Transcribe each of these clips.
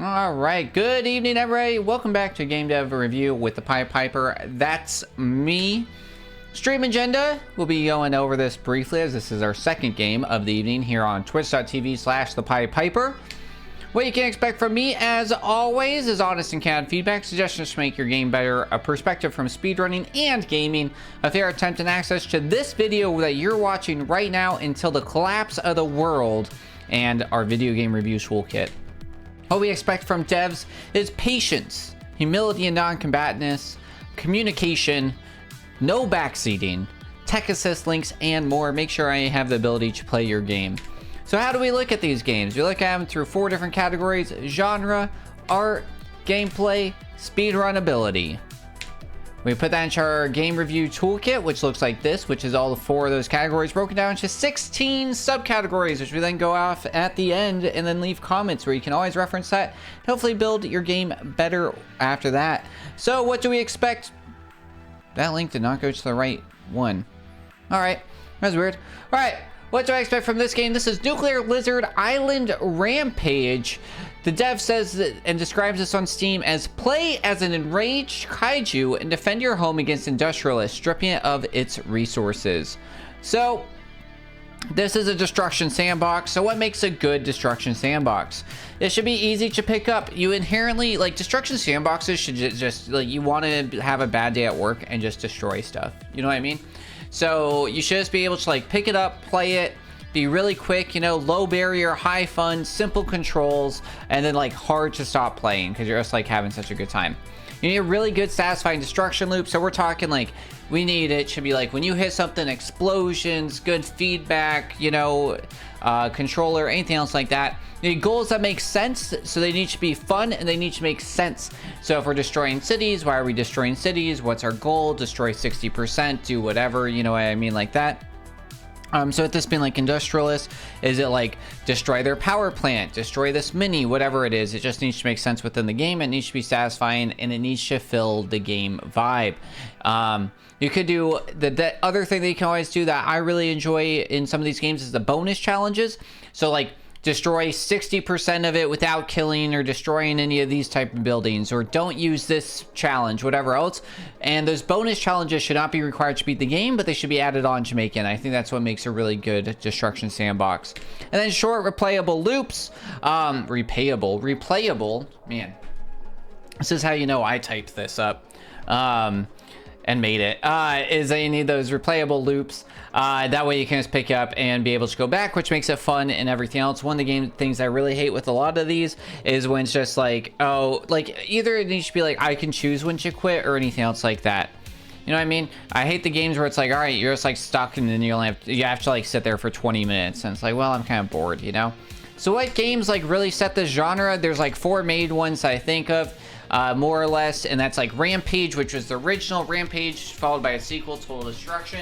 All right, good evening, everybody. Welcome back to Game Dev Review with the Pied Piper. That's me. Stream agenda, we'll be going over this briefly as this is our second game of the evening here on twitch.tv/the Pied Piper. What you can expect from me, as always, is honest and candid feedback, suggestions to make your game better, a perspective from speedrunning and gaming, a fair attempt and access to this video that you're watching right now until the collapse of the world, and our video game review toolkit. What we expect from devs is patience, humility and non-combatantness, communication, no backseating, tech assist links, and more. Make sure I have the ability to play your game. So how do we look at these games? We look at them through 4 different categories: genre, art, gameplay, speedrun ability. We put that into our game review toolkit, which looks like this, which is all 4 of those categories broken down into 16 subcategories, which we then go off at the end and then leave comments where you can always reference that and hopefully build your game better after that. So what do we expect? That link did not go to the right one. All right, that's weird. All right, what do I expect from this game? This is Nuclear Lizard Island Rampage. The dev says that, and describes this on Steam as: play as an enraged kaiju and defend your home against industrialists, stripping it of its resources. So this is a destruction sandbox. So what makes a good destruction sandbox? It should be easy to pick up. You inherently, like, destruction sandboxes should just like, you want to have a bad day at work and just destroy stuff. You know what I mean? So you should just be able to like pick it up, play it, be really quick, you know, low barrier, high fun, simple controls, and then like hard to stop playing because you're just like having such a good time. You need a really good satisfying destruction loop. So we're talking like, we need it to be like when you hit something, explosions, good feedback, you know, controller, anything else like that. You need goals that make sense, so they need to be fun and they need to make sense. So if we're destroying cities, why are we destroying cities? What's our goal? Destroy 60%, do whatever, you know what I mean, like that. So with this being like industrialist, is it like destroy their power plant, destroy this mini, whatever it is, it just needs to make sense within the game. It needs to be satisfying and it needs to fill the game vibe. You could do the other thing that you can always do that I really enjoy in some of these games is the bonus challenges. So like destroy 60% of it without killing or destroying any of these type of buildings, or don't use this challenge, whatever else. And those bonus challenges should not be required to beat the game, but they should be added on to make it. I think that's what makes a really good destruction sandbox. And then short replayable loops, replayable, man, this is how you know I typed this up and made it, is that you need those replayable loops. That way you can just pick up and be able to go back, which makes it fun and everything else. One of the things I really hate with a lot of these is when it's just like, oh, like either it needs to be like, I can choose when to quit or anything else like that. You know what I mean? I hate the games where it's like, all right, you're just like stuck and then you have to like sit there for 20 minutes. And it's like, well, I'm kind of bored, you know? So what games like really set this genre? There's like 4 made ones I think of. More or less, and that's like Rampage, which was the original Rampage, followed by a sequel, Total Destruction.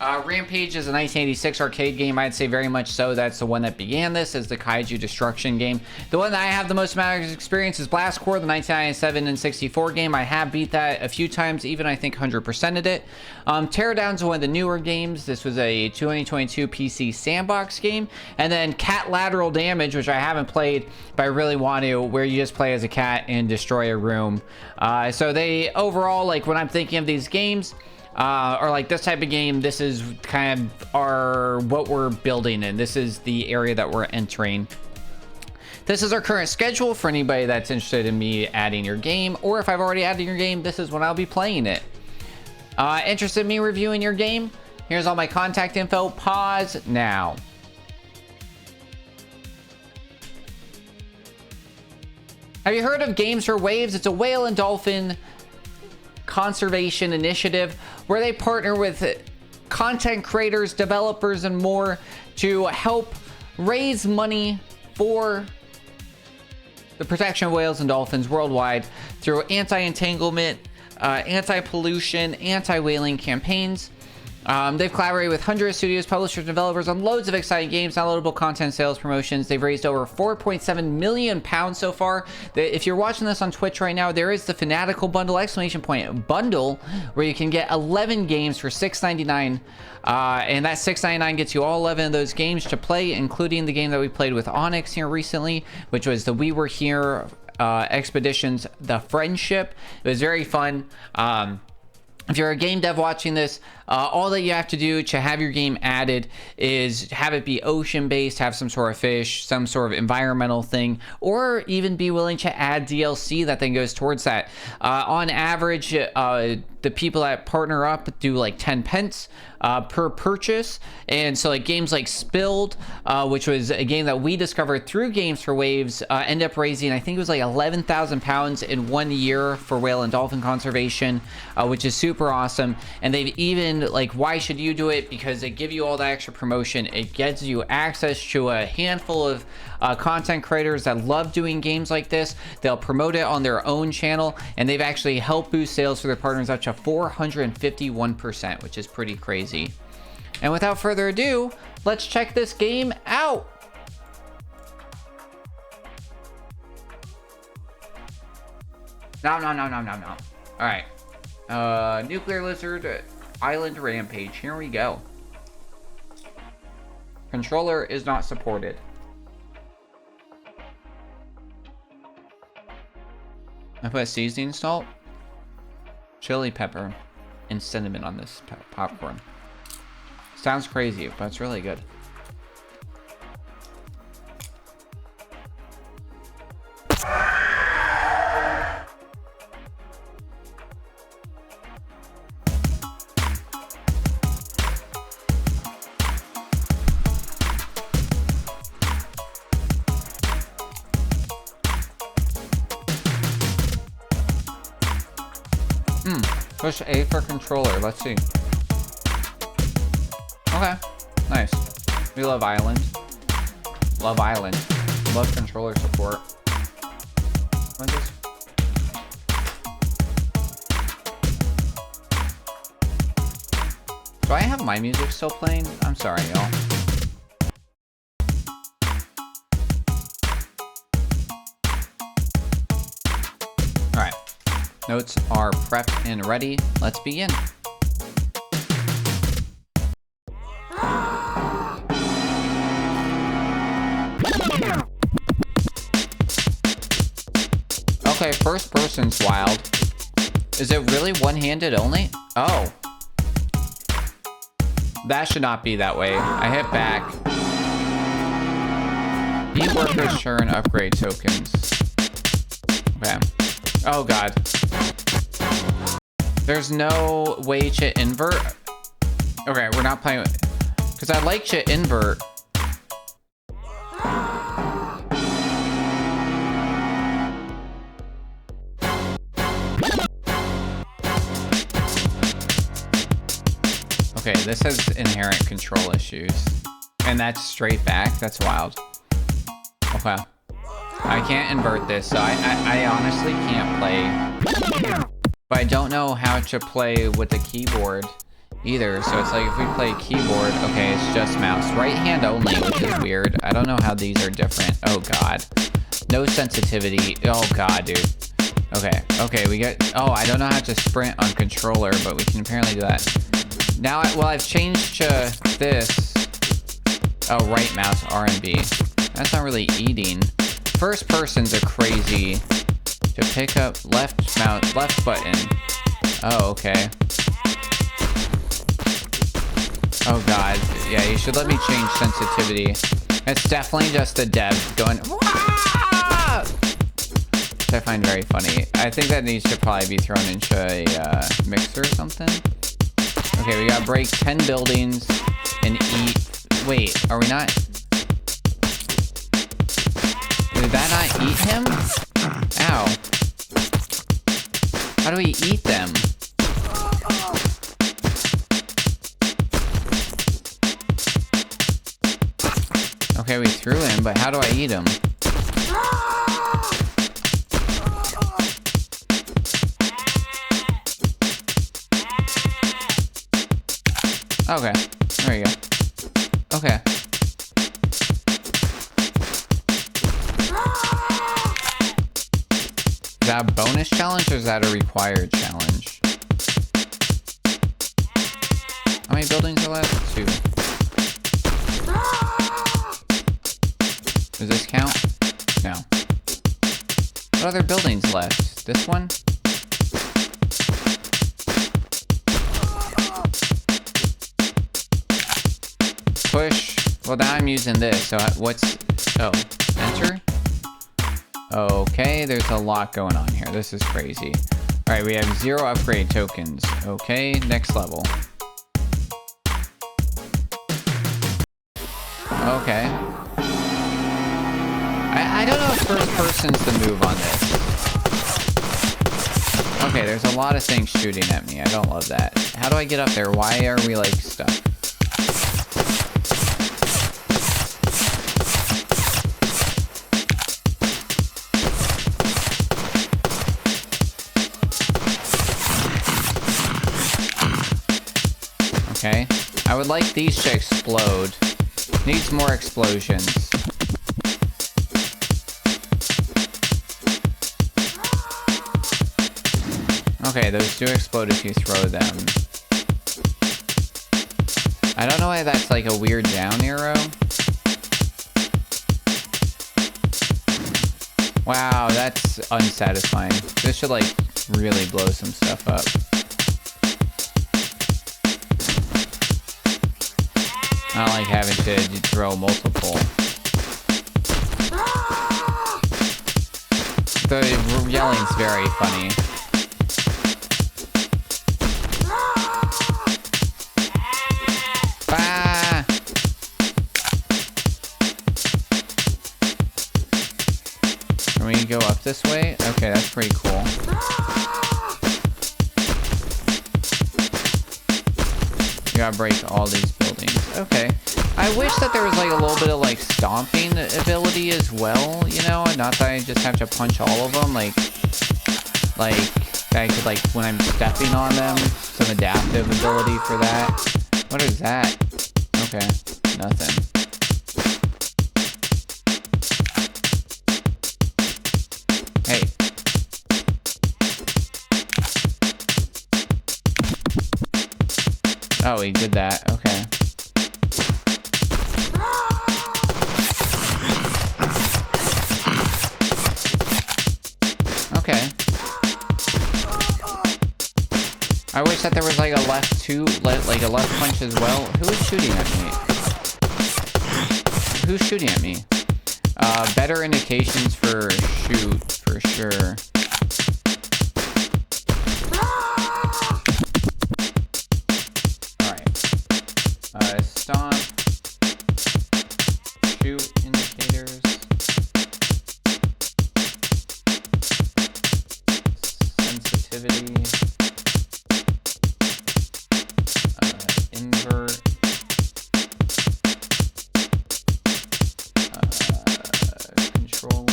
Rampage is a 1986 arcade game. I'd say very much so. That's the one that began this as the kaiju destruction game. The one that I have the most amount of experience is Blast Corps, the 1997 and 64 game. I have beat that a few times, even I think 100%ed it. Teardown's one of the newer games. This was a 2022 PC sandbox game. And then Cat Lateral Damage, which I haven't played, but I really want to, where you just play as a cat and destroy a room. So they overall, like when I'm thinking of these games, or like this type of game, this is kind of what we're building in. This is the area that we're entering. This is our current schedule for anybody that's interested in me adding your game, or if I've already added your game, this is when I'll be playing it. Interested in me reviewing your game? Here's all my contact info. Pause now. Have you heard of Games for Waves? It's a whale and dolphin conservation initiative where they partner with content creators, developers, and more to help raise money for the protection of whales and dolphins worldwide through anti-entanglement, anti-pollution, anti-whaling campaigns. They've collaborated with hundreds of studios, publishers, and developers on loads of exciting games, downloadable content, sales, promotions. They've raised over £4.7 million so far. If you're watching this on Twitch right now, there is the Fanatical Bundle, bundle, where you can get 11 games for $6.99. And that $6.99 gets you all 11 of those games to play, including the game that we played with Onyx here recently, which was the We Were Here Expeditions: The Friendship. It was very fun. If you're a game dev watching this, all that you have to do to have your game added is have it be ocean-based, have some sort of fish, some sort of environmental thing, or even be willing to add DLC that then goes towards that. On average, the people that partner up do like 10 pence per purchase. And so like games like Spilled, which was a game that we discovered through Games for Waves, end up raising, I think it was like 11,000 pounds in 1 year for whale and dolphin conservation, which is super awesome. And they've even, like, why should you do it? Because they give you all that extra promotion. It gets you access to a handful of content creators that love doing games like this. They'll promote it on their own channel, and they've actually helped boost sales for their partners up to 451%, which is pretty crazy. And without further ado, let's check this game out. No. All right. Nuclear Lizard Island Rampage. Here we go. Controller is not supported. I put seasoning salt, chili pepper, and cinnamon on this popcorn. Sounds crazy, but it's really good. Push A for controller. Let's see. Okay. Nice. We love Island. Love Island. Love controller support. What is this? Do I have my music still playing? I'm sorry, y'all. Alright. Notes are prepped and ready. Let's begin. Okay, first person's wild. Is it really one-handed only? Oh. That should not be that way. I hit back. Eat workers churn upgrade tokens. Okay. Oh god. There's no way to invert. Okay, we're not playing with, because I'd like to invert. Okay, this has inherent control issues. And that's straight back? That's wild. Okay. I can't invert this, so I honestly can't play. But I don't know how to play with the keyboard either. So it's like if we play keyboard, okay, it's just mouse. Right hand only, which is weird. I don't know how these are different. Oh god. No sensitivity. Oh god, dude. Okay, okay, we get... Oh, I don't know how to sprint on controller, but we can apparently do that. Now, well, I've changed to this. Oh, right mouse, R and B. That's not really eating. First person's a crazy to pick up left mouse, left button. Oh, okay. Oh god, yeah, you should let me change sensitivity. It's definitely just the dev going, Wah! Which I find very funny. I think that needs to probably be thrown into a mixer or something. Okay, we gotta break 10 buildings and eat. Wait, are we not? Did that not eat him? Ow. How do we eat them? Okay, we threw him, but how do I eat him? Okay, there you go. Okay. Is that a bonus challenge or is that a required challenge? How many buildings are left? 2. Does this count? No. What other buildings left? This one? Push. Well, now I'm using this, so what's... Oh, enter? Okay, there's a lot going on here. This is crazy. Alright, we have 0 upgrade tokens. Okay, next level. Okay. I don't know if first person's the move on this. Okay, there's a lot of things shooting at me. I don't love that. How do I get up there? Why are we, like, stuck? Okay. I would like these to explode. Needs more explosions. Okay, those do explode if you throw them. I don't know why that's like a weird down arrow. Wow, that's unsatisfying. This should like really blow some stuff up. I don't like having to throw multiple. The yelling's very funny. Ah! Can we go up this way? Okay, that's pretty cool. You gotta break all these buildings. Okay. I wish that there was like a little bit of like stomping ability as well, you know? Not that I just have to punch all of them, like I could like, when I'm stepping on them, some adaptive ability for that. What is that? Okay, nothing. Hey. Oh, he did that, okay. Okay. I wish that there was like a left like a left punch as well. Who is shooting at me? Who's shooting at me? Better indications for shoot, for sure. Alright. Stomp. Shoot indicators. Sensitivity. Invert. Controller.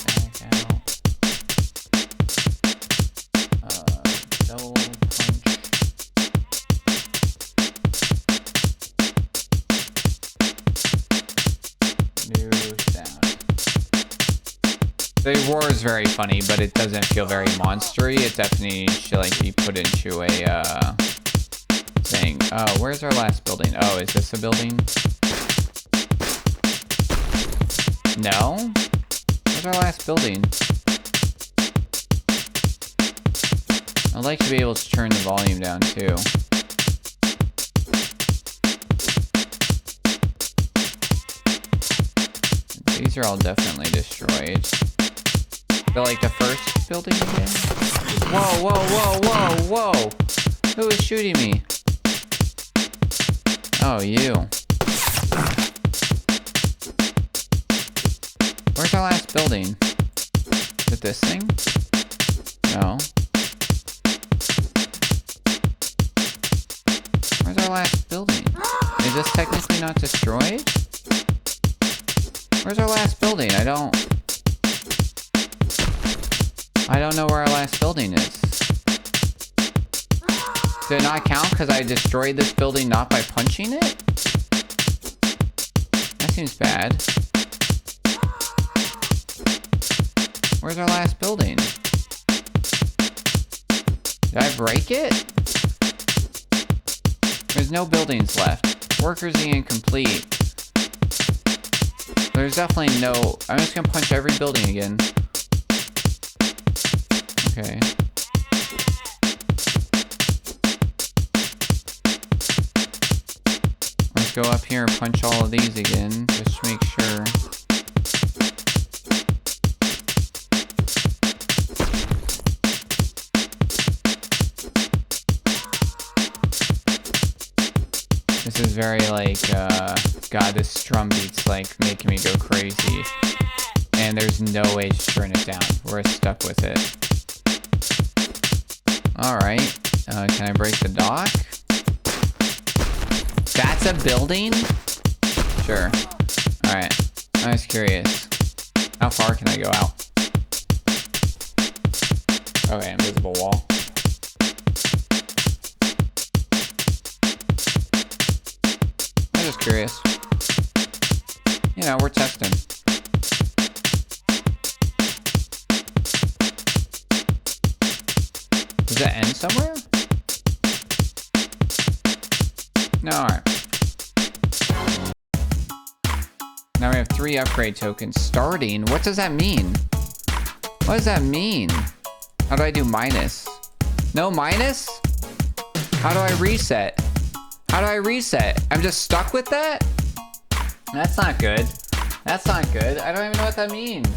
Back out. Double punch. New sound. The roar is very funny, but it doesn't feel very monstery. It definitely should like be put into a thing. Oh, where's our last building? Oh, is this a building? No? Where's our last building? I'd like to be able to turn the volume down too. These are all definitely destroyed. But like the first building again? Whoa, whoa, whoa, whoa, whoa! Who is shooting me? Oh, you. Where's our last building? Is it this thing? No. Where's our last building? Is this technically not destroyed? Where's our last building? I don't know where our last building is. Did it not count because I destroyed this building not by punching it? That seems bad. Where's our last building? Did I break it? There's no buildings left. Workers incomplete. There's definitely no... I'm just gonna punch every building again. Okay. Let's go up here and punch all of these again, just to make sure. This is very like, God, this drum beat's like making me go crazy. And there's no way to turn it down. We're stuck with it. Alright. Can I break the dock? That's a building? Sure. Alright. I was curious. How far can I go out? Okay, invisible wall. I'm just curious. You know, we're testing. Does that end somewhere? No, alright. Now we have 3 upgrade tokens. Starting? What does that mean? What does that mean? How do I do minus? No minus? How do I reset? How do I reset? I'm just stuck with that? That's not good. That's not good. I don't even know what that means.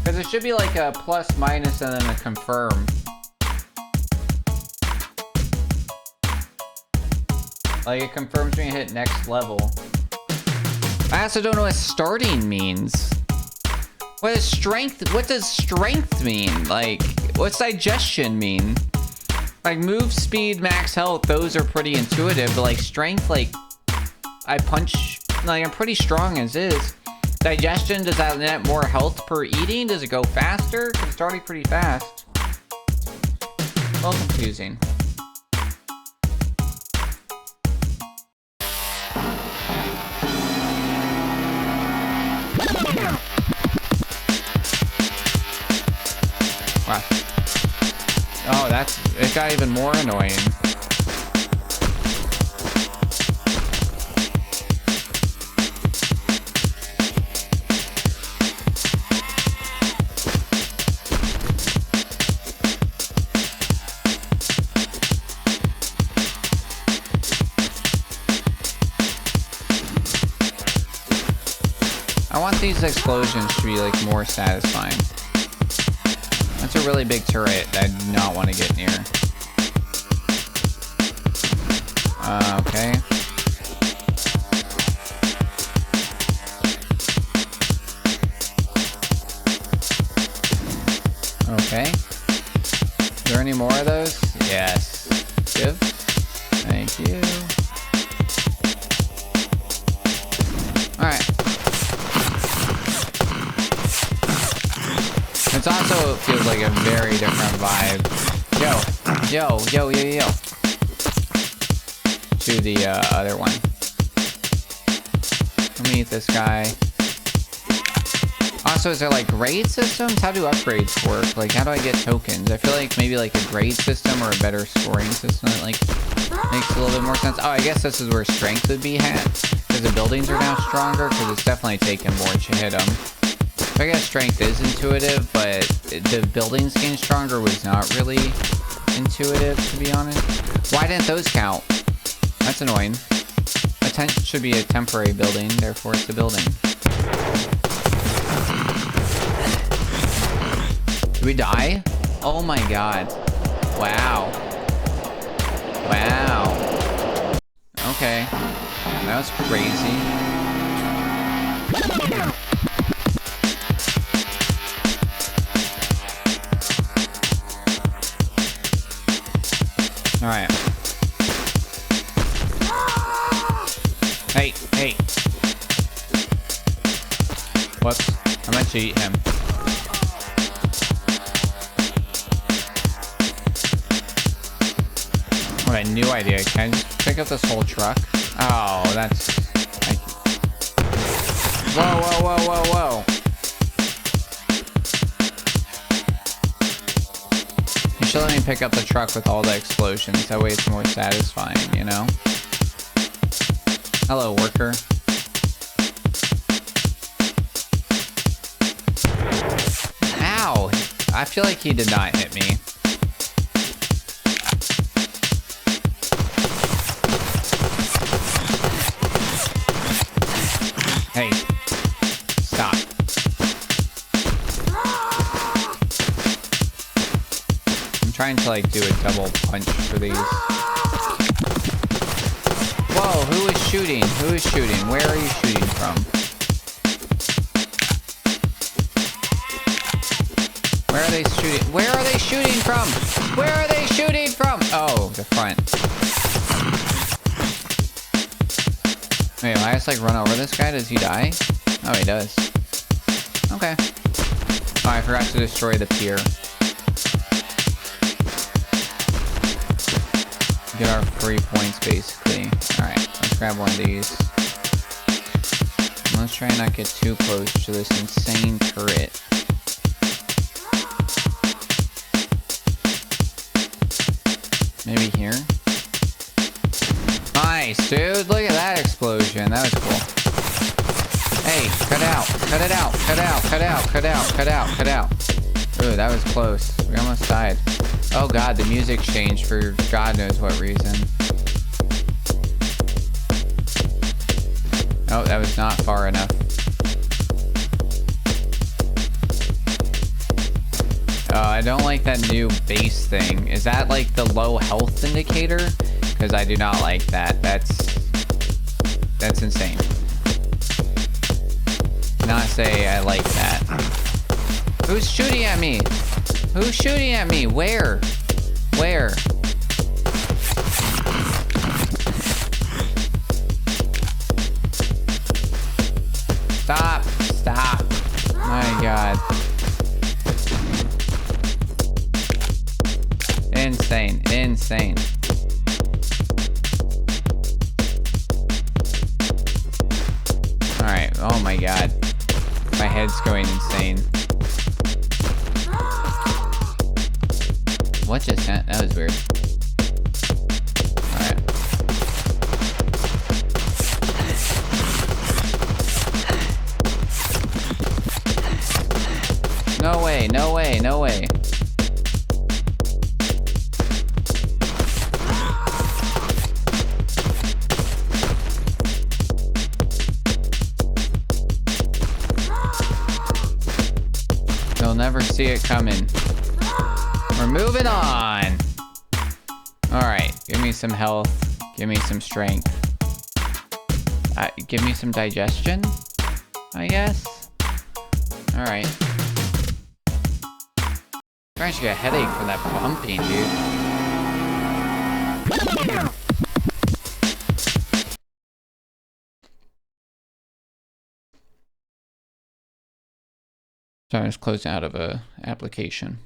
Because it should be like a plus, minus, and then a confirm. Like, it confirms when you hit next level. I also don't know what starting means. What does strength mean? Like, what's digestion mean? Like, move speed, max health, those are pretty intuitive, but like strength, like, I punch, like, I'm pretty strong as is. Digestion, does that net more health per eating? Does it go faster? Because it's already pretty fast. A little confusing. Wow. Oh, it got even more annoying. I want these explosions to be like more satisfying. That's a really big turret that I do not want to get near. Okay. Okay. Is there any more of those? Yes. Give. Thank you. Alright. It also feels like a very different vibe. Yo. To the other one. Let me eat this guy. Also, is there like grade systems? How do upgrades work? Like, how do I get tokens? I feel like maybe like a grade system or a better scoring system that like makes a little bit more sense. Oh, I guess this is where strength would be had. Because the buildings are now stronger, because it's definitely taking more to hit them. I guess strength is intuitive, but the buildings getting stronger was not really intuitive, to be honest. Why didn't those count? That's annoying. A tent should be a temporary building, therefore it's a building. Did we die? Oh my god. Wow. Wow. Okay. That was crazy. Alright. Hey. Whoops. I meant to eat him. I have no idea. Can I just pick up this whole truck? Oh, that's... Whoa. You should let me pick up the truck with all the explosions. That way it's more satisfying, you know? Hello, worker. Ow! I feel like he did not hit me. Hey. Stop. I'm trying to like do a double punch for these. Whoa, who is shooting? Who is shooting? Where are you shooting from? Where are they shooting? Where are they shooting from? Where are they shooting from? Oh, the front. Wait, will I just like run over this guy? Does he die? Oh, he does. Okay. Oh, I forgot to destroy the pier. Get our free points, basically. Alright, let's grab one of these. And let's try and not get too close to this insane turret. Maybe here? Nice, dude! Look at that explosion. That was cool. Hey, cut out! Cut it out! Cut out! Cut out! Cut out! Cut out! Cut out! Ooh, that was close. We almost died. Oh god, the music changed for God knows what reason. Oh, that was not far enough. Oh, I don't like that new base thing. Is that like the low health indicator? Because I do not like that. That's insane. Not say I like that. Who's shooting at me? Who's shooting at me? Where? Where? Stop. Stop. My god. Insane. Insane. Alright. Oh my god. My head's going insane. What just happened? That was weird. Alright. No way, no way, no way. You'll never see it coming. We're moving on. Alright, give me some health. Give me some strength. Give me some digestion, I guess. Alright. I should get a headache from that bumping, dude. So I was closed out of a application.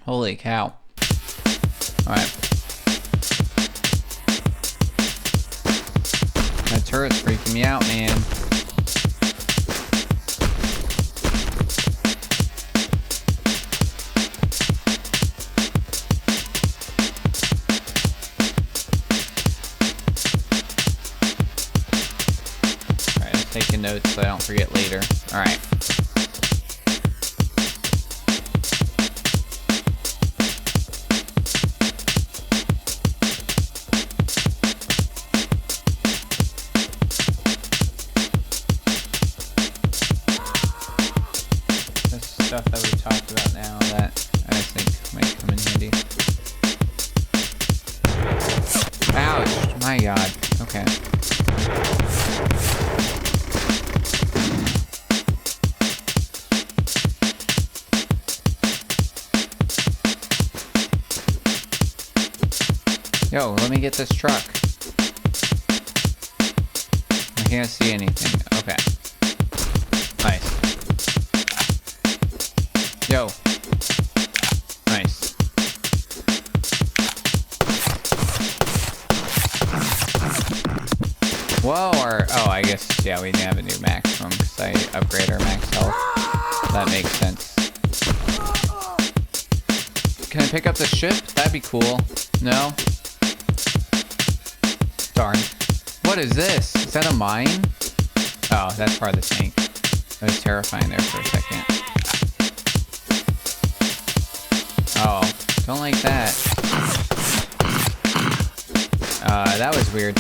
Holy cow. Alright. That turret's freaking me out, man. Alright, I'm taking notes so I don't forget later. Alright. Stuff that we talked about now that I think might come in handy. Ouch! My god. Okay. Yo, let me get this truck. I can't see anything. Okay. Nice. Yo. Nice. Whoa, or... Oh, I guess, yeah, we didn't have a new maximum because I upgrade our max health. That makes sense. Can I pick up the ship? That'd be cool. No? Darn. What is this? Is that a mine? Oh, that's part of the tank. That was terrifying there for a second. Oh, don't like that. That was weird.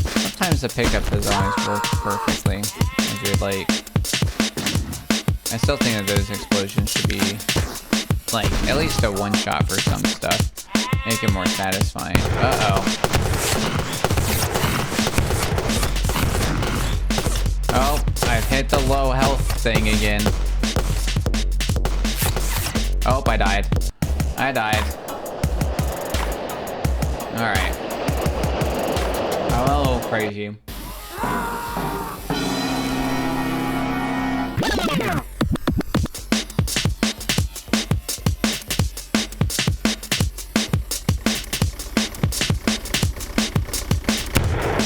Sometimes the pickup doesn't always work perfectly as you'd like. I still think that those explosions should be, like, at least a one-shot for some stuff. Make it more satisfying. Uh-oh. Oh, I've hit the low health thing again. Oh, I died. I died. Alright. I'm a little crazy.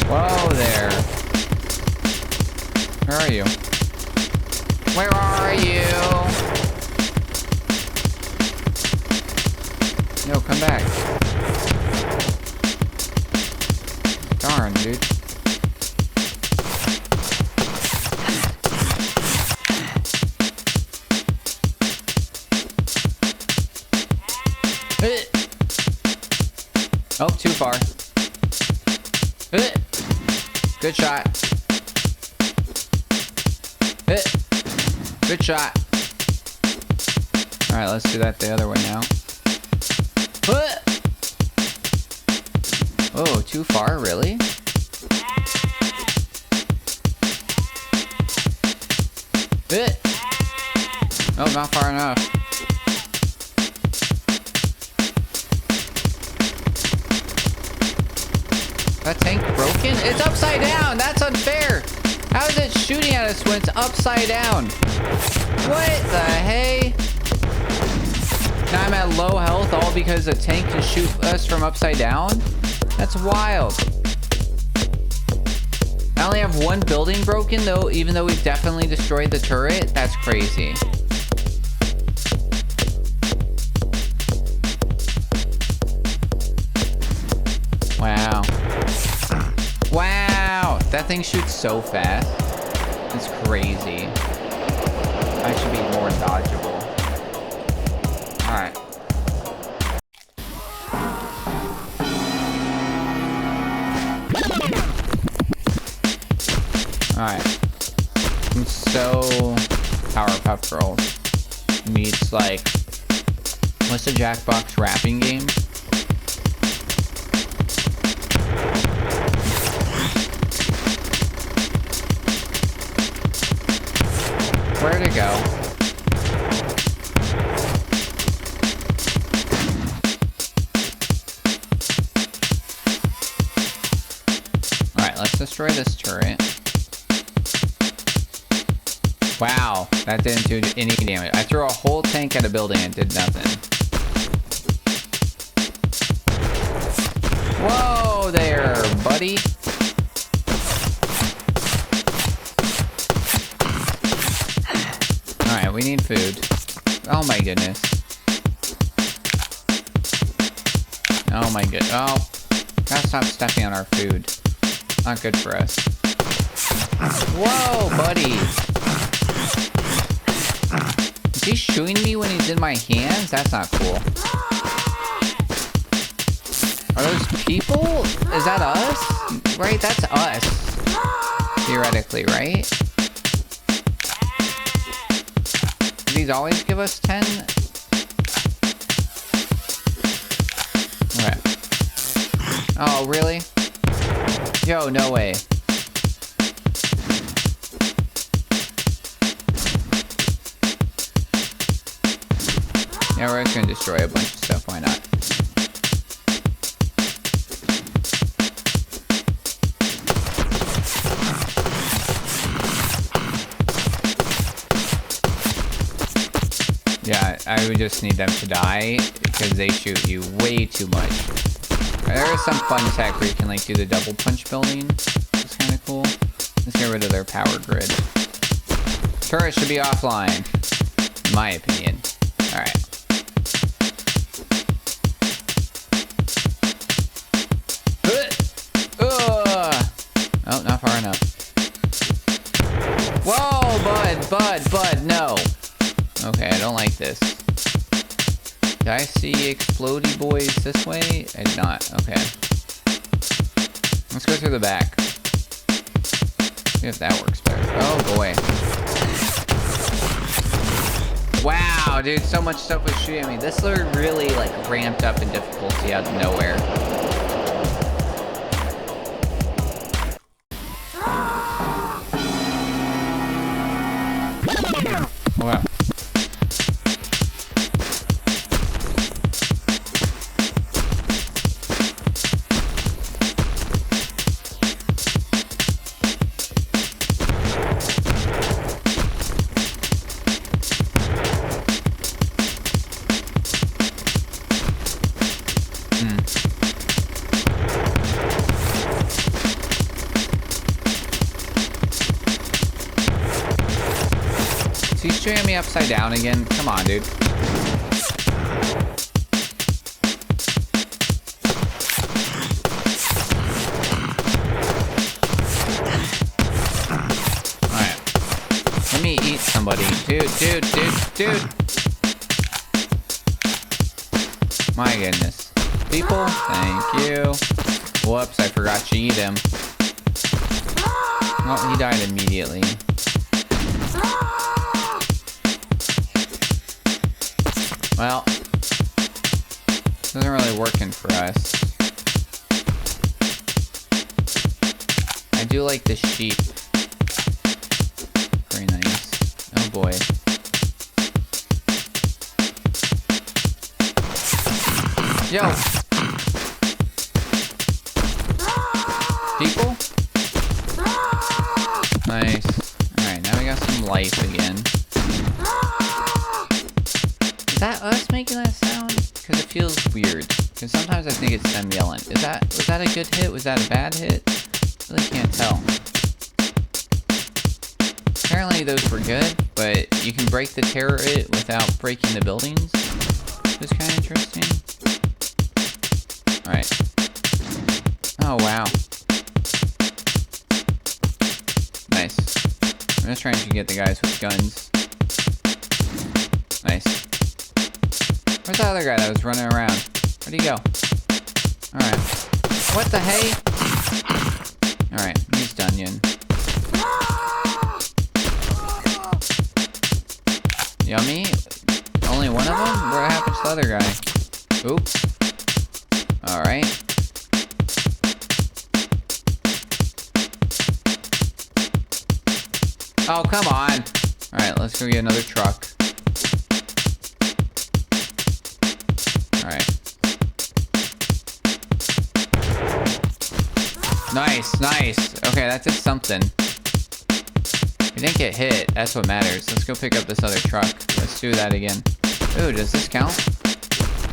Whoa there. Where are you? Where are you? No, come back. Darn, dude. Oh, too far. Good shot. Good shot. Alright, let's do that the other way now. Oh, too far, really? Oh, not far enough. That tank broken? It's upside down! That's unfair! How is it shooting at us when it's upside down? What the hey? Now I'm at low health all because the tank can shoot us from upside down? That's wild. I only have one building broken though, even though we've definitely destroyed the turret. That's crazy. Wow. Wow! That thing shoots so fast. It's crazy. I should be more dodgeable. Alright. Alright. I'm so Powerpuff Girls meets like, what's the Jackbox rapping game? Where to go? Alright, let's destroy this turret. Wow, that didn't do any damage. I threw a whole tank at a building and did nothing. Whoa there, buddy. Alright, we need food. Oh my goodness. Oh my god. Oh. Gotta stop stepping on our food. Not good for us. Whoa, buddy. Is he shooting me when he's in my hands? That's not cool. Are those people? Is that us? Right? That's us. Theoretically, right? Do these always give us 10? Okay. Oh, really? Yo, no way. Yeah, we're just gonna destroy a bunch of stuff, why not? Yeah, I would just need them to die, because they shoot you way too much. There is some fun tech where you can like do the double punch building, which is kinda cool. Let's get rid of their power grid. Turret should be offline, in my opinion. Alright. this. Did I see explodey boys this way? I did not. Okay. Let's go through the back. See if that works better. Oh boy. Wow, dude, so much stuff was shooting at me. This really like ramped up in difficulty out of nowhere. Wow. He's shooting me upside down again. Come on, dude. Alright. Let me eat somebody. Dude. My goodness. People, thank you. Whoops, I forgot to eat him. Oh, he died immediately. Well, isn't really working for us. I do like the sheep. Very nice. Oh boy. Yo! People? Nice. Alright, now we got some life again. Is that us making that sound? Because it feels weird. Because sometimes I think it's them yelling. Was that a good hit? Was that a bad hit? I really can't tell. Apparently those were good, but you can break the turret without breaking the buildings. It's kind of interesting. Alright. Oh, wow. Nice. I'm just trying to get the guys with guns. Nice. Where's the other guy that was running around? Where'd he go? Alright. What the hey? Alright, he's done, Yin. Yummy? Only one of them? What happened to the other guy? Oops. Alright. Oh, come on. Alright, let's go get another truck. Alright. Nice. Okay, that did something. We didn't get hit. That's what matters. Let's go pick up this other truck. Let's do that again. Ooh, does this count?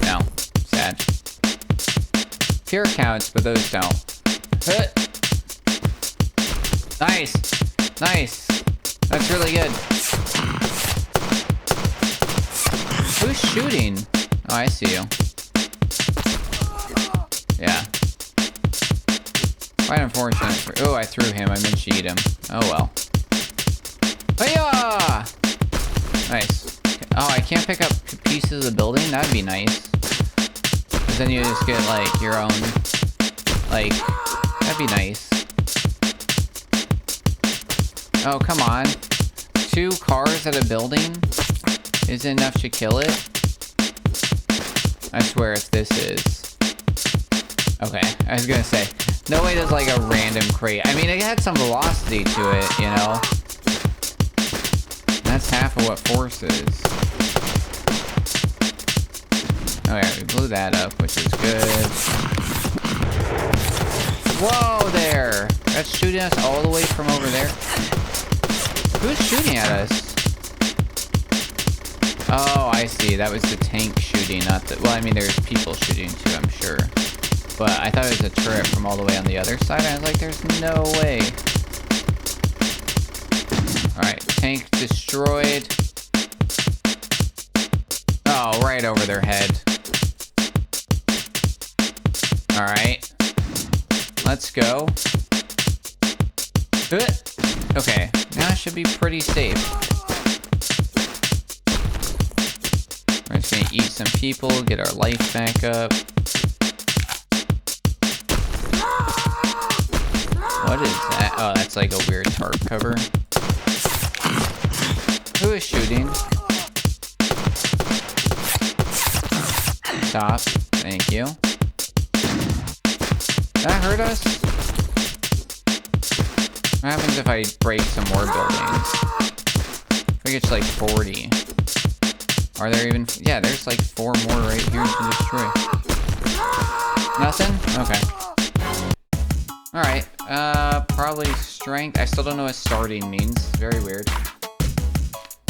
No. Sad. Pure counts, but those don't. Nice. That's really good. Who's shooting? Oh, I see you. Yeah. Quite unfortunate. Oh, I threw him. I meant to eat him. Oh, well. Hiya! Nice. Oh, I can't pick up pieces of the building? That'd be nice. Because then you just get, like, your own... Like, that'd be nice. Oh, come on. 2 cars at a building isn't enough to kill it? I swear if this is... Okay, I was gonna say, no way there's like a random crate. I mean, it had some velocity to it, you know? That's half of what force is. Okay, we blew that up, which is good. Whoa there! That's shooting us all the way from over there. Who's shooting at us? Oh, I see. That was the tank shooting, not the... Well, I mean, there's people shooting too, I'm sure. But I thought it was a turret from all the way on the other side. I was like, there's no way. Alright, tank destroyed. Oh, right over their head. Alright. Let's go. Okay, now it should be pretty safe. just gonna eat some people, get our life back up. What is that? Oh, that's like a weird tarp cover. Who is shooting? Stop. Thank you. Did that hurt us? What happens if I break some more buildings? I think it's like 40. Are there even... Yeah, there's like 4 more right here to destroy. Nothing? Okay. Alright. Probably strength. I still don't know what starting means. Very weird.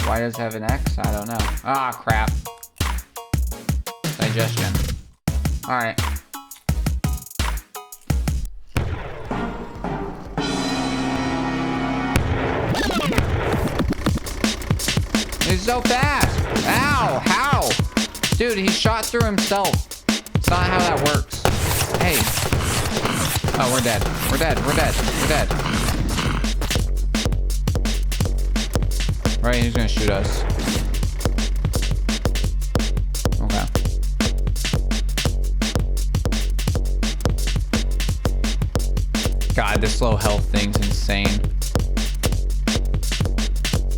Why does it have an X? I don't know. Ah, crap. Digestion. Alright. He's so fast! Ow! How? Dude, he shot through himself. It's not how that works. Hey. Oh, we're dead. We're dead. We're dead. We're dead. Right, he's gonna shoot us. Okay. God, this low health thing's insane.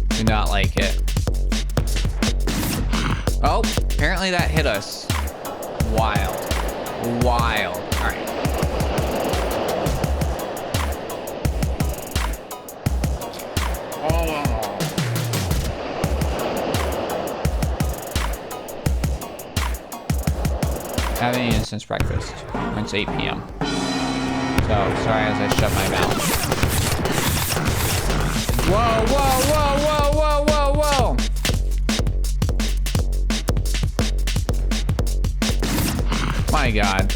Do not like it. Oh, apparently that hit us. Wild. Wild. Alright. Having eaten since breakfast. It's 8 p.m. So, sorry as I shut my mouth. Whoa, whoa, whoa, whoa, whoa, whoa, whoa! My God.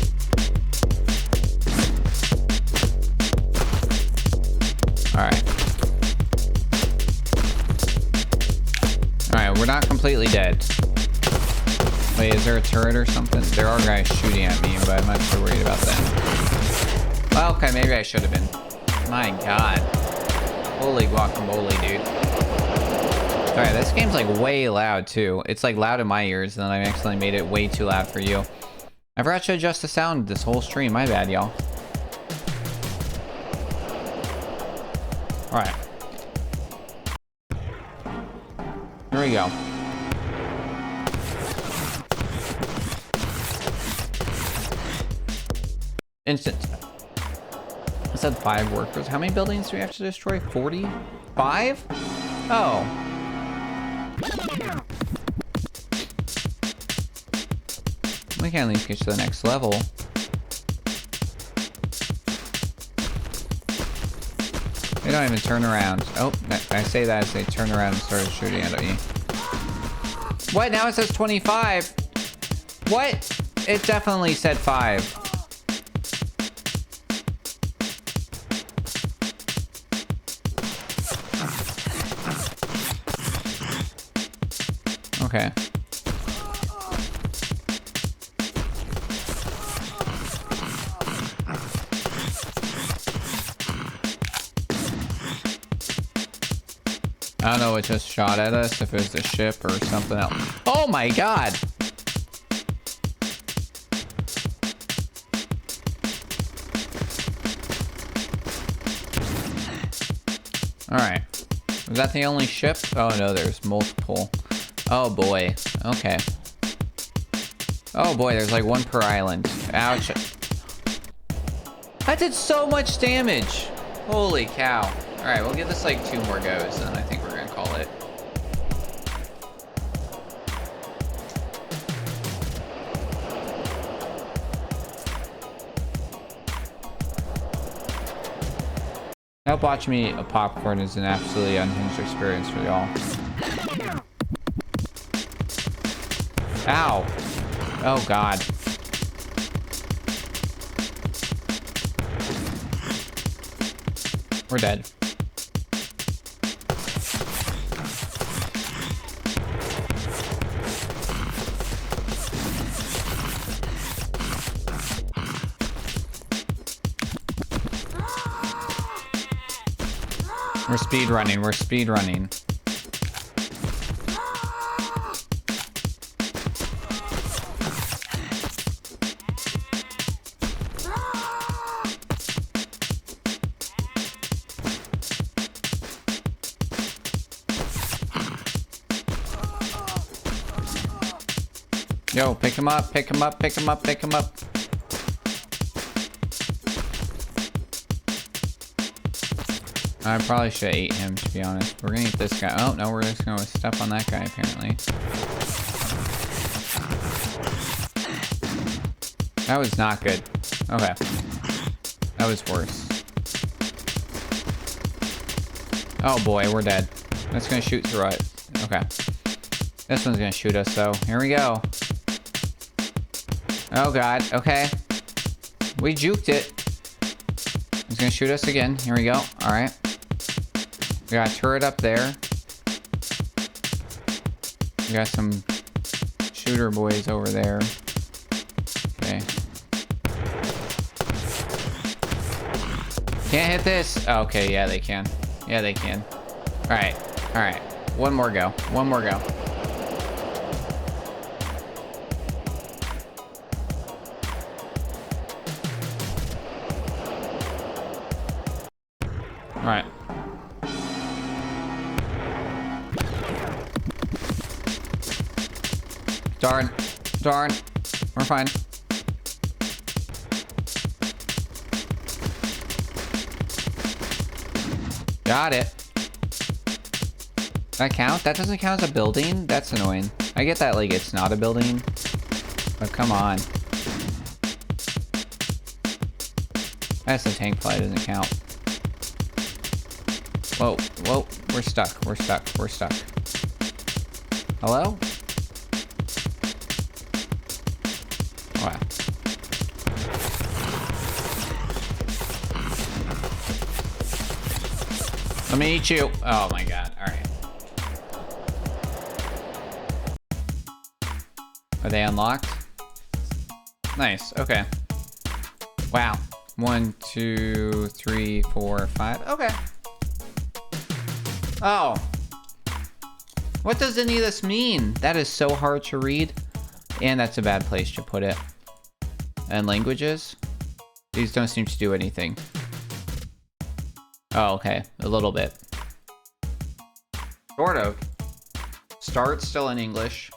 Alright. Alright, we're not completely dead. Wait, is there a turret or something? There are guys shooting at me, but I'm not so worried about that. Well, okay, maybe I should have been. My God. Holy guacamole, dude. Alright, this game's like way loud too. It's like loud in my ears, and then I accidentally made it way too loud for you. I forgot to adjust the sound this whole stream. My bad, y'all. Alright. Here we go. Instant. I said 5 workers. How many buildings do we have to destroy? 45? Oh. We can at least get to the next level. They don't even turn around. Oh, I say that as they turn around and start shooting at me. What? Now it says 25. What? It definitely said 5. Okay. I don't know what just shot at us, if it was the ship or something else. Oh my God! Alright. Was that the only ship? Oh no, there's multiple. Oh boy. Okay. Oh boy, there's like 1 per island. Ouch. That did so much damage. Holy cow. Alright, we'll give this like 2 more goes, and then I think we're gonna call it. I hope watching me a popcorn is an absolutely unhinged experience for y'all. Ow. Oh God. We're dead. We're speedrunning. We're speedrunning. Yo, pick him up, pick him up, pick him up, pick him up. I probably should have ate him, to be honest. We're gonna eat this guy. Oh, no, we're just gonna step on that guy, apparently. That was not good. Okay. That was worse. Oh boy, we're dead. That's gonna shoot through it. Okay. This one's gonna shoot us, though. Here we go. Oh god, okay. We juked it. He's gonna shoot us again. Here we go. Alright. We got a turret up there. We got some shooter boys over there. Okay. Can't hit this. Oh, okay, yeah, they can. Yeah, they can. Alright. Alright. One more go. One more go. Alright. Darn. Darn. We're fine. Got it. That count? That doesn't count as a building? That's annoying. I get that, like, it's not a building. But come on. That's the tank fly, doesn't count. Whoa, whoa, we're stuck, we're stuck, we're stuck. Hello? Wow. Let me eat you. Oh my god, alright. Are they unlocked? Nice, okay. Wow. 1, 2, 3, 4, 5. Okay. Oh. What does any of this mean? That is so hard to read. And that's a bad place to put it. And languages? These don't seem to do anything. Oh, okay. A little bit. Sort of. Start still in English.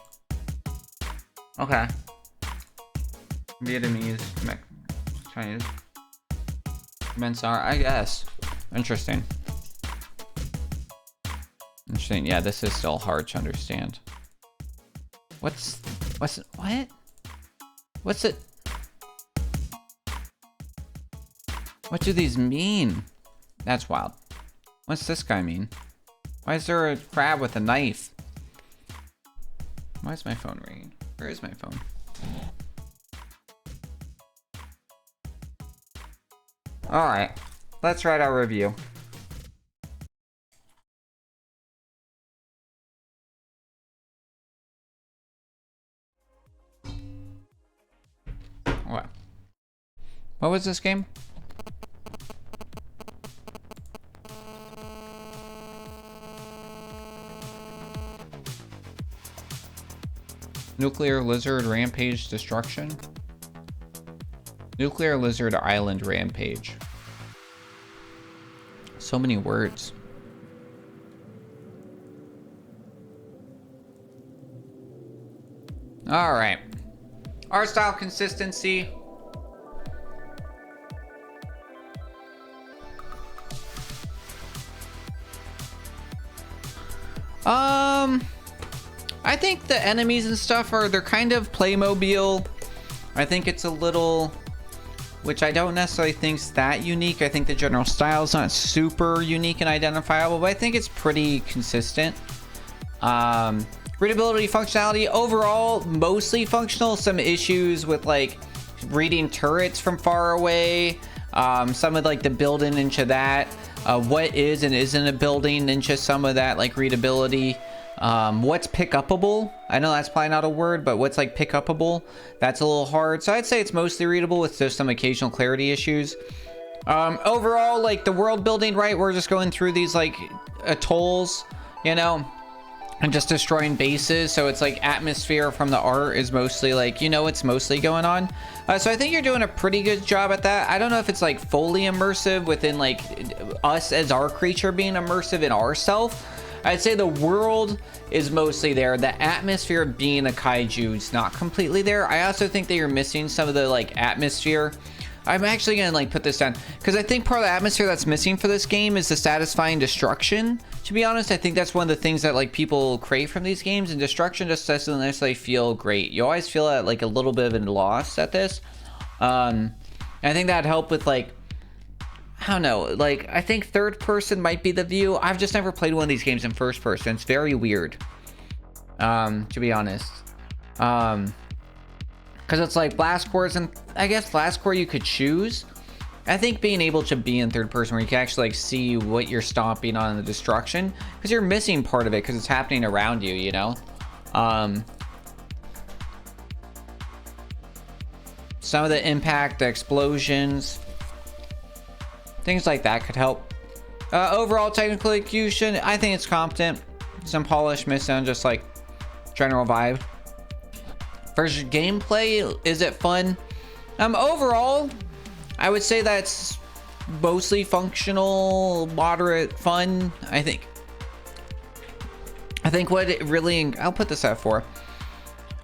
Okay. Vietnamese, Chinese. Mensar, I guess. Interesting. Interesting. Yeah, this is still hard to understand. What's it? What? What's it? What do these mean? That's wild. What's this guy mean? Why is there a crab with a knife? Why is my phone ringing? Where is my phone? Alright, let's write our review. What was this game? Nuclear Lizard Rampage Destruction? Nuclear Lizard Island Rampage. So many words. Alright. Art style consistency. I think the enemies and stuff they're kind of Playmobil. I think it's a little, which I don't necessarily think's that unique. I think the general style is not super unique and identifiable, but I think it's pretty consistent. Readability, functionality, overall, mostly functional. Some issues with like reading turrets from far away. Some of like the building into that. What is and isn't a building into some of that like readability. What's pick-upable? I know that's probably not a word, but what's like pick-upable? That's a little hard. So I'd say it's mostly readable with just some occasional clarity issues. Overall, like the world building, right? We're just going through these like atolls, you know, and just destroying bases. So it's like atmosphere from the art is mostly like, you know, it's mostly going on. So I think you're doing a pretty good job at that. I don't know if it's like fully immersive within like us as our creature being immersive in ourself. I'd say the world is mostly there. The atmosphere of being a kaiju is not completely there. I also think that you're missing some of the like atmosphere. I'm actually gonna like put this down because I think part of the atmosphere that's missing for this game is the satisfying destruction. To be honest, I think that's one of the things that like people crave from these games, and destruction just doesn't necessarily feel great. You always feel like a little bit of a loss at this. And I think that'd help with like, I don't know, like I think third person might be the view. I've just never played one of these games in first person. It's very weird, to be honest. Because it's like blast cores, and I guess blast core you could choose. I think being able to be in third person where you can actually like see what you're stomping on in the destruction, because you're missing part of it because it's happening around you, you know. Some of the impact, the explosions, things like that could help. Overall technical execution, I think it's competent. Some polish missing, just like general vibe. Versus gameplay, is it fun? Overall, I would say that's mostly functional, moderate fun. I think what it really, I'll put this at 4.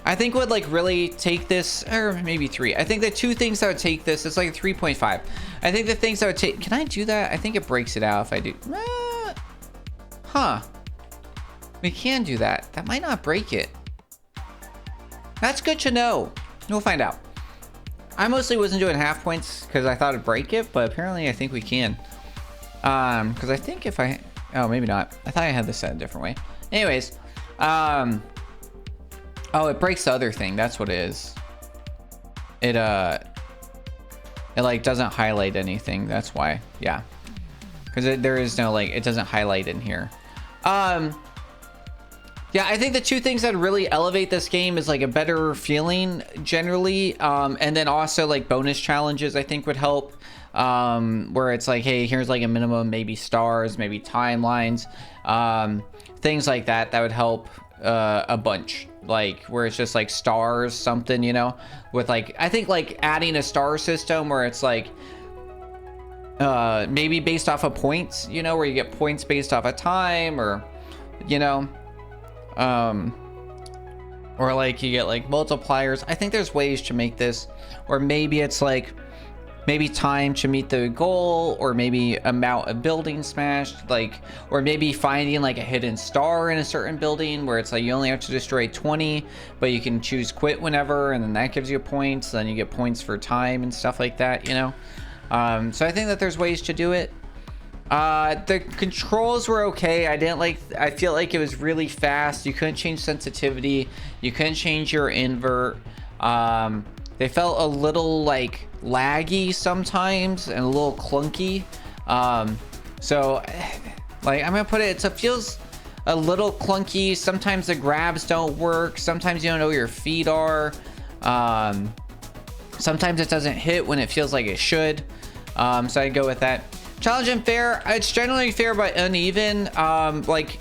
I think what like really take this, or maybe 3. I think the two things that would take this, it's like a 3.5. I think the things that would take, can I do that? I think it breaks it out if I do. Huh. We can do that. That might not break it. That's good to know. We'll find out. I mostly wasn't doing half points because I thought it'd break it, but apparently I think we can. Because I think if I, oh, maybe not. I thought I had this set a different way. Anyways, oh, it breaks the other thing. That's what it is. It like doesn't highlight anything. That's why. Yeah. Because there is no like, it doesn't highlight in here. Yeah, I think the two things that really elevate this game is like a better feeling generally, and then also like bonus challenges I think would help, where it's like, hey, here's like a minimum, maybe stars, maybe timelines, things like that would help a bunch, like where it's just like stars something, you know, with like, I think like adding a star system where it's like maybe based off of points, you know, where you get points based off of time, or you know, or like you get like multipliers. I think there's ways to make this, or maybe it's like maybe time to meet the goal, or maybe amount of buildings smashed, like, or maybe finding like a hidden star in a certain building where it's like you only have to destroy 20, but you can choose quit whenever, and then that gives you points. Then you get points for time and stuff like that, you know. So I think that there's ways to do it. The controls were okay. I feel like it was really fast. You couldn't change sensitivity. You couldn't change your invert. They felt a little like laggy sometimes and a little clunky. So like I'm gonna put it, it feels a little clunky. Sometimes the grabs don't work. Sometimes you don't know where your feet are. Sometimes it doesn't hit when it feels like it should. So I'd go with that. Challenge and fair, it's generally fair but uneven. Like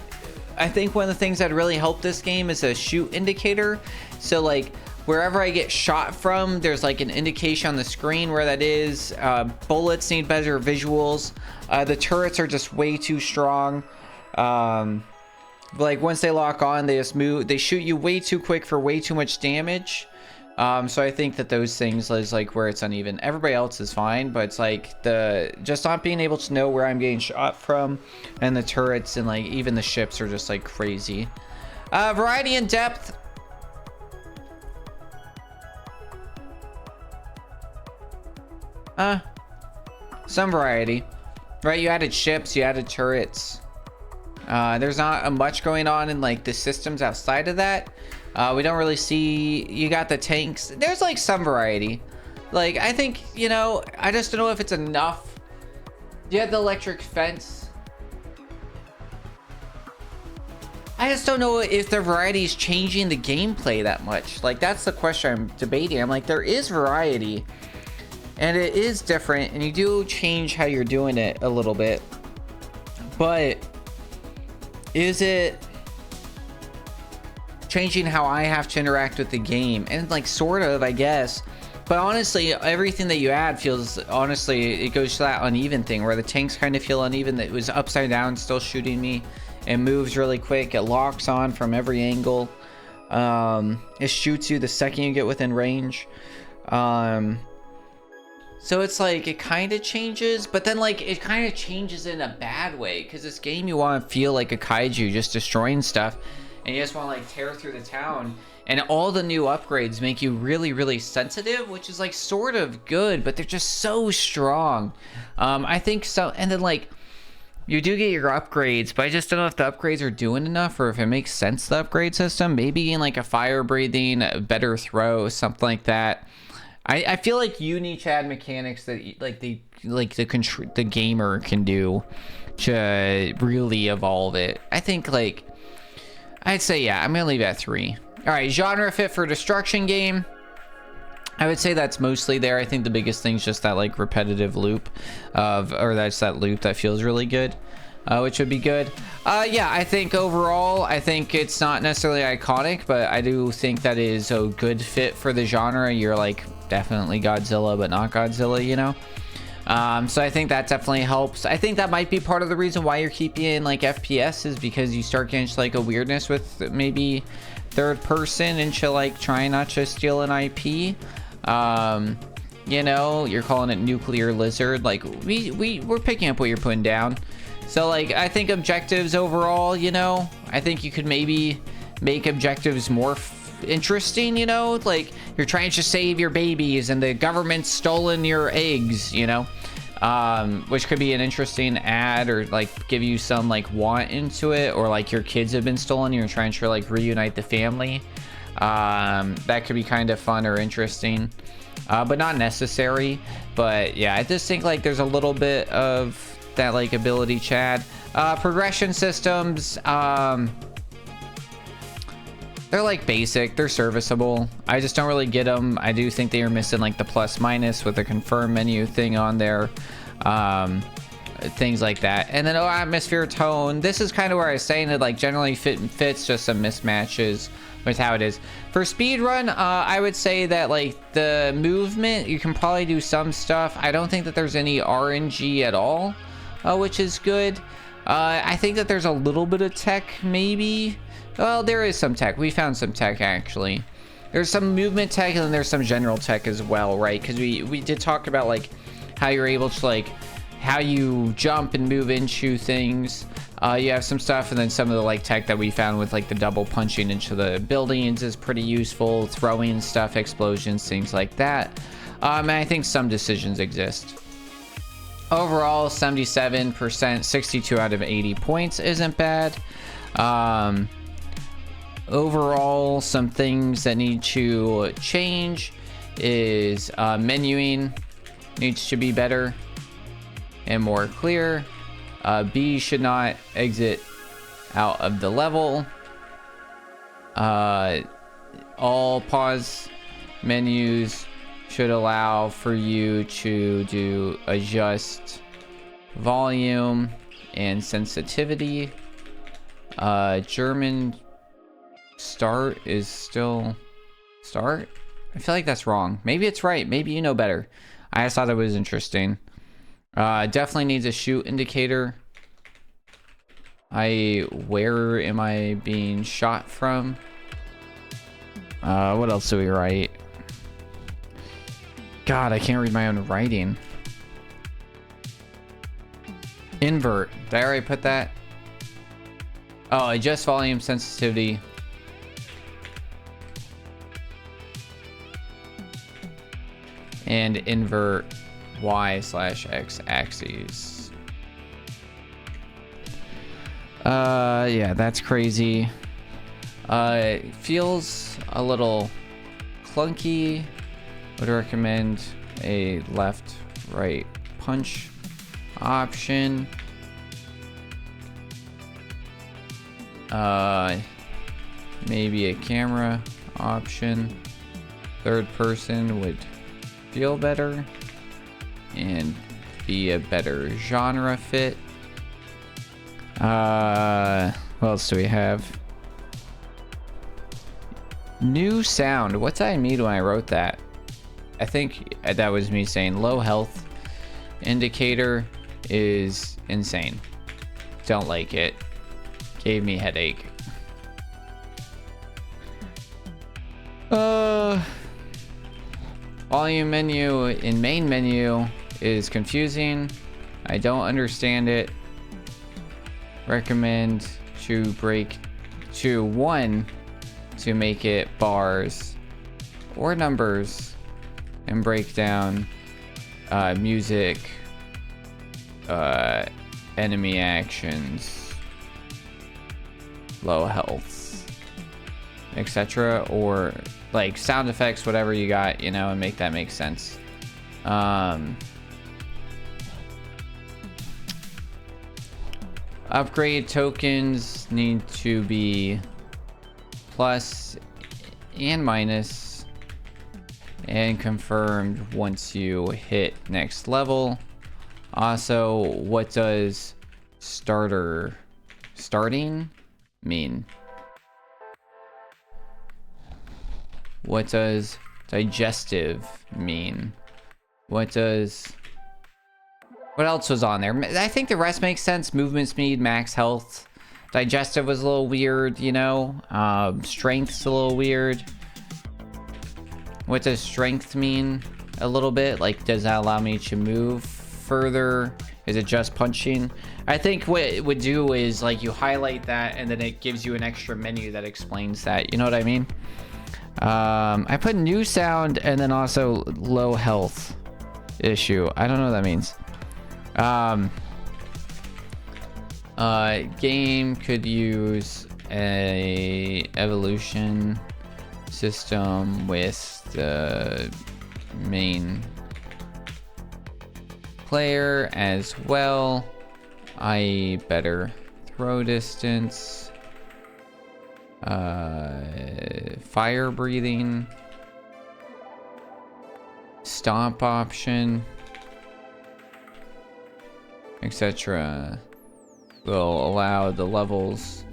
I think one of the things that really helped this game is a shoot indicator. So like wherever I get shot from, there's like an indication on the screen where that is. Bullets need better visuals. The turrets are just way too strong. Like once they lock on, they just move, they shoot you way too quick for way too much damage. So I think that those things is like where it's uneven. Everybody else is fine, but it's like the just not being able to know where I'm getting shot from, and the turrets and like even the ships are just like crazy. Variety and depth. Some variety, right? You added ships, you added turrets. There's not much going on in like the systems outside of that. We don't really see, you got the tanks. There's like some variety. Like I think, you know, I just don't know if it's enough. You had the electric fence. I just don't know if the variety is changing the gameplay that much. Like that's the question I'm debating. I'm like, there is variety and it is different, and you do change how you're doing it a little bit, but is it changing how I have to interact with the game? And like sort of, I guess, but honestly everything that you add feels, honestly it goes to that uneven thing where the tanks kind of feel uneven. That was upside down still shooting me, It moves really quick. It locks on from every angle. It shoots you the second you get within range. So it's like it kind of changes, but then like it kind of changes in a bad way, because this game you want to feel like a kaiju just destroying stuff, and you just want to like tear through the town. And all the new upgrades make you really, really sensitive, which is like sort of good, but they're just so strong. I think so. And then like you do get your upgrades, but I just don't know if the upgrades are doing enough, or if it makes sense, the upgrade system. Maybe in like a fire breathing, a better throw, something like that. I feel like you need to add mechanics that the gamer can do to really evolve it. I think like I'd say, yeah, I'm gonna leave it at 3. All right, genre fit for destruction game. I would say that's mostly there. I think the biggest thing is just that like repetitive loop or that's that loop that feels really good, which would be good. Yeah, I think overall, I think it's not necessarily iconic, but I do think that is a good fit for the genre. You're like definitely Godzilla, but not Godzilla, you know? So I think that definitely helps. I think that might be part of the reason why you're keeping in like FPS, is because you start getting like a weirdness with maybe third person into like trying not to steal an IP. You know, you're calling it nuclear lizard. Like we're picking up what you're putting down. So like I think objectives overall, you know, I think you could maybe make objectives more interesting, you know, like you're trying to save your babies and the government's stolen your eggs, you know, which could be an interesting ad, or like give you some like want into it, or like your kids have been stolen, you're trying to like reunite the family. That could be kind of fun or interesting, but not necessary. But yeah, I just think like there's a little bit of that like ability, Chad. Progression systems, they're like basic, they're serviceable. I just don't really get them. I do think they are missing like the plus minus with the confirm menu thing on there, things like that. And then atmosphere tone, this is kind of where I was saying that like generally fits, just some mismatches with how it is. For speedrun, I would say that like the movement, you can probably do some stuff. I don't think that there's any RNG at all, which is good. I think that there's a little bit of tech, maybe. Well, there is some tech. We found some tech, actually. There's some movement tech, and then there's some general tech as well, right? Because we did talk about like how you're able to like how you jump and move into things. You have some stuff, and then some of the like tech that we found with like the double punching into the buildings is pretty useful. Throwing stuff, explosions, things like that. And I think some decisions exist. Overall, 77%, 62 out of 80 points isn't bad. Overall, some things that need to change is menuing needs to be better and more clear. B should not exit out of the level. All pause menus should allow for you to adjust volume and sensitivity. German start is still start. I feel like that's wrong. Maybe it's right. Maybe you know better. I just thought it was interesting. Definitely needs a shoot indicator. Where am I being shot from? What else do we write? God, I can't read my own writing. Invert. Did I already put that? Oh, adjust volume sensitivity. And invert Y/X axes. Yeah, that's crazy. It feels a little clunky. Would recommend a left-right punch option. Maybe a camera option. Third person would feel better and be a better genre fit. What else do we have? New sound. What did I mean when I wrote that? I think that was me saying low health indicator is insane. Don't like it. gave me headache. Volume menu in main menu is confusing. I don't understand it. Recommend to break to 1 to make it bars or numbers and break down music, enemy actions, low health, etc., or like sound effects, whatever you got, you know, and make that make sense. Upgrade tokens need to be plus and minus and confirmed once you hit next level. Also, what does starting mean? What does digestive mean? What else was on there? I think the rest makes sense. Movement speed, max health. Digestive was a little weird, you know. Strength's a little weird. What does strength mean? A little bit. Like, does that allow me to move further? Is it just punching? I think what it would do is, like, you highlight that and then it gives you an extra menu that explains that. You know what I mean? I put new sound and then also low health issue. I don't know what that means. Game could use a evolution system with the main player as well, i.e. better throw distance, fire breathing, stomp option, etc. will allow the levels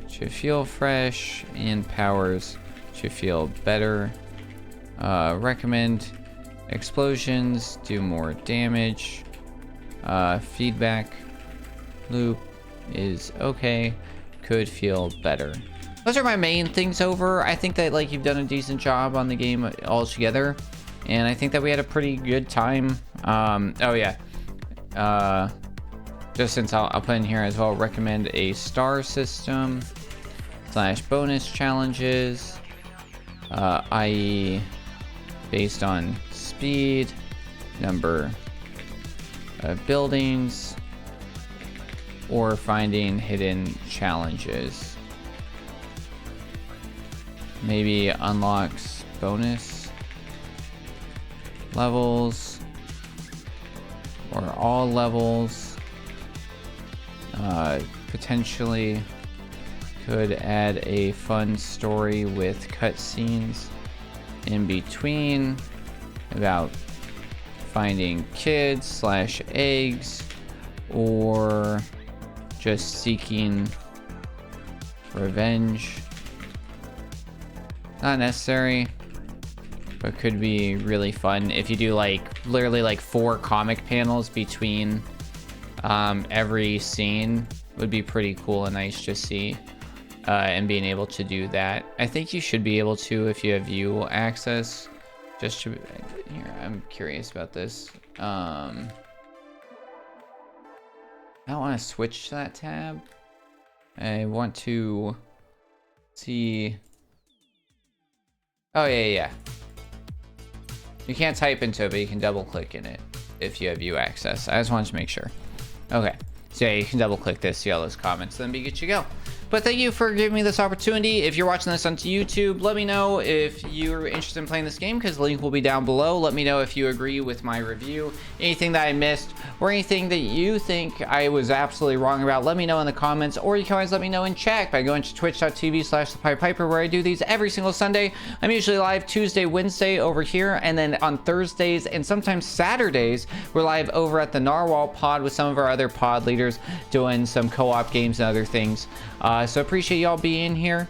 to feel fresh and powers to feel better. Recommend explosions do more damage. Feedback loop is okay, could feel better. Those are my main things over. I think that, like, you've done a decent job on the game altogether, and I think that we had a pretty good time. Oh yeah, just since I'll put in here as well, recommend a star system / bonus challenges, i.e. based on speed, number of buildings, or finding hidden challenges. Maybe unlocks bonus levels or all levels. Potentially could add a fun story with cutscenes in between about finding kids / eggs, or just seeking revenge. Not necessary, but could be really fun if you do, like, literally like 4 comic panels between every scene. Would be pretty cool and nice to see, and being able to do that. I think you should be able to if you have view access. Just to, here, I'm curious about this. I don't want to switch to that tab. I want to see. Oh yeah. You can't type into it, but you can double click in it if you have view access. I just wanted to make sure. Okay. So yeah, you can double click this, see all those comments, then be good to go. But thank you for giving me this opportunity. If you're watching this on YouTube, let me know if you're interested in playing this game, because the link will be down below. Let me know if you agree with my review, anything that I missed, or anything that you think I was absolutely wrong about. Let me know in the comments, or you can always let me know in chat by going to twitch.tv/thepiepiper, where I do these every single Sunday. I'm usually live Tuesday, Wednesday over here, and then on Thursdays and sometimes Saturdays, we're live over at the Narwhal pod with some of our other pod leaders doing some co-op games and other things. So appreciate y'all being here.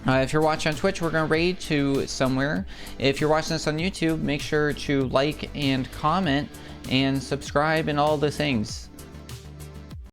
If you're watching on Twitch, we're going to raid to somewhere. If you're watching this on YouTube, make sure to like and comment and subscribe and all the things.